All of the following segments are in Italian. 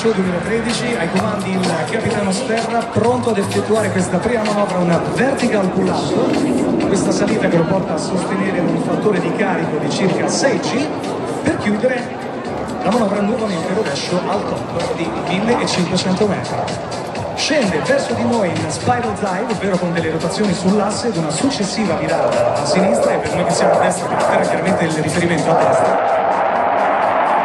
Show 2013, ai comandi il capitano Sperra, pronto ad effettuare questa prima manovra, una vertical pull-up, questa salita che lo porta a sostenere un fattore di carico di circa 6G, per chiudere la manovra nuovamente rovescio al top di 1500 metri. Scende verso di noi in spiral dive, ovvero con delle rotazioni sull'asse ed una successiva virata a sinistra, e per noi che siamo a destra, per terra chiaramente il riferimento a destra.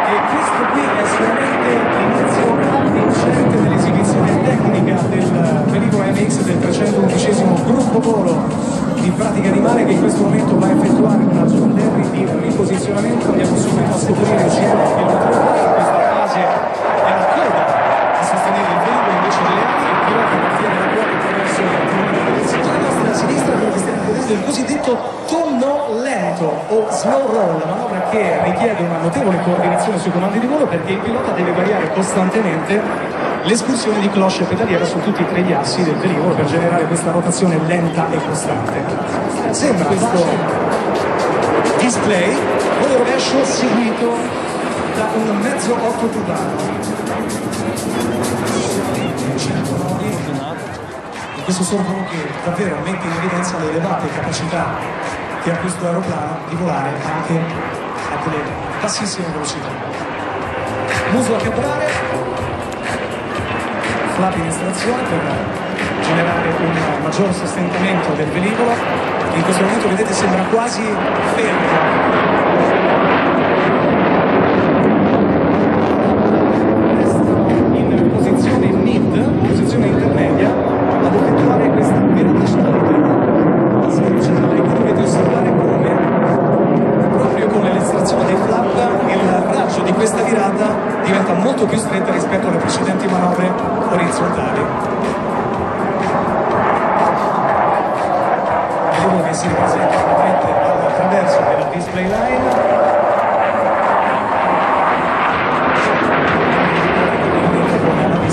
E questo qui è solamente l'inizio avvincente dell'esibizione tecnica del velivolo MX del 311° gruppo volo di pratica animale, che in questo momento va a effettuare una zone derry di riposizionamento. Andiamo subito a scoprire insieme il motore. In questa fase è la coda a sostenere il velivolo invece delle ali, e il pilota mantiene la quota attraverso il settore nostra a sinistra, quello che stiamo vedendo, il cosiddetto tonno lento o slow roll, manovra che richiede una notevole coordinazione sui comandi di volo, perché il pilota deve variare costantemente l'escursione di cloche pedaliera su tutti e tre gli assi del velivolo per generare questa rotazione lenta e costante. Sembra questo display volo rovescio seguito da un mezzo 8 tubato. Questo sorvolo che davvero mette in evidenza le elevate capacità che ha questo aeroplano di volare anche a delle bassissime velocità. Muso a cabrare, flap in estrazione per generare un maggior sostentamento del velivolo, che in questo momento vedete sembra quasi fermo. Posizione intermedia, ad effettuare questa virata centrale. La seconda che dovete osservare come proprio con l'estrazione dei flap il raggio di questa virata diventa molto più stretta rispetto alle precedenti manovre orizzontali. Vediamo che si ripresenta ovviamente attraverso della display line.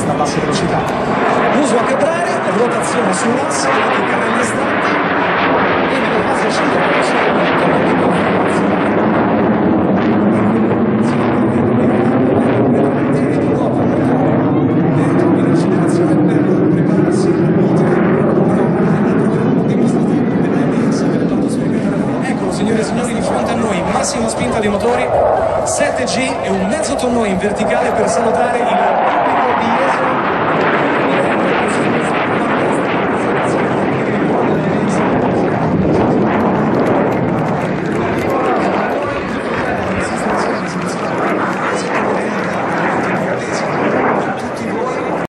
A bassa velocità, uso a cabrare, rotazione sull'asse, i carrelli stanti, e nella fase Eccolo, signore e signori, di fronte a noi massima spinta dei motori, 7G e un mezzo tonno in verticale per salutare il